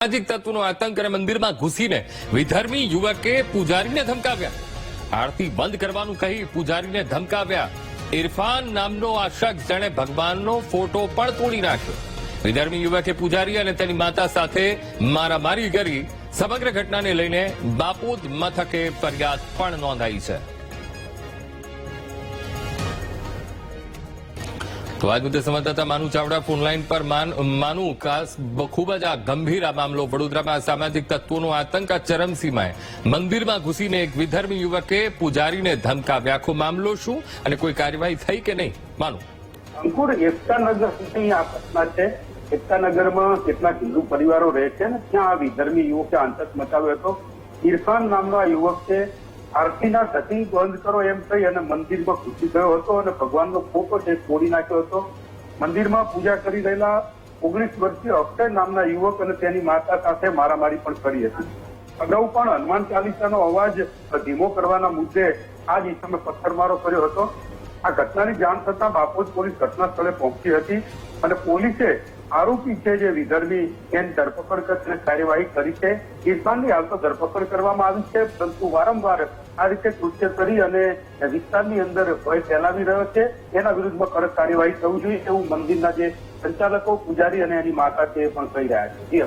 સામાજિક તત્વોનો આતંક અને મંદિરમાં ઘૂસીને વિધર્મી યુવકે પૂજારીને ધમકાવ્યા. આરતી બંધ કરવાનું કહી પૂજારીને ધમકાવ્યા. ઇરફાન નામનો આ શખ્સ જેણે ભગવાનનો ફોટો પણ તોડી નાખ્યો. વિધર્મી યુવકે પૂજારી અને તેની માતા સાથે મારામારી કરી. સમગ્ર ઘટનાને લઈને બાપોદ મથકે ફરિયાદ પણ નોંધાઈ છે. તો આજ મુદ્દે સંવાદદાતા માનુ ચાવડા ફોનલાઈન પર. માનુ, ખૂબ જ આ ગંભીર આ મામલો. વડોદરામાં સામાજિક તત્વોનો આતંક આ ચરમસીમાએ. મંદિરમાં ઘૂસીને એક વિધર્મી યુવકે પૂજારીને ધમકાવ્યા. આખો મામલો શું અને કોઈ કાર્યવાહી થઈ કે નહીં? માનુ. અંકુર, એકતાનગરની આ ઘટના છે. એકતાનગરમાં કેટલાક હિન્દુ પરિવારો રહે છે ને ત્યાં આ વિધર્મી યુવકે આતંક મચાવ્યો હતો. ઇરફાન નામનો આ યુવક છે. આરતીના સટિંગ બંધ કરો એમ કહી અને મંદિરમાં ઘૂસી ગયો હતો અને ભગવાનનો ફોટો છે તોડી નાખ્યો હતો. મંદિરમાં પૂજા કરી રહેલા 19 વર્ષીય અક્ષય નામના યુવક અને તેની માતા સાથે મારામારી પણ કરી હતી. અગાઉ પણ હનુમાન ચાલીસાનો અવાજ ધીમો કરવાના મુદ્દે આ જ ઇસમે પથ્થરમારો કર્યો હતો. આ ઘટનાની જાણ થતાં બાપોદ પોલીસ ઘટના સ્થળે પહોંચી હતી અને પોલીસે આરોપી છે જે વિધર્મી એની ધરપકડ કરીને કાર્યવાહી કરી છે. ઇરફાનની હાલ તો ધરપકડ કરવામાં આવી છે, પરંતુ વારંવાર આ રીતે કૃત્ય કરી અને વિસ્તારની અંદર ભય ફેલાવી રહ્યો છે. એના વિરુદ્ધમાં કડક કાર્યવાહી થવી જોઈએ એવું મંદિરના જે સંચાલકો, પૂજારી અને એની માતા છે એ પણ કહી રહ્યા છે.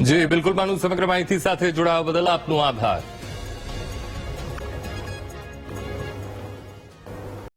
જી બિલકુલ માનું. સમગ્ર માહિતી સાથે જોડાવા બદલ આપનો આભાર.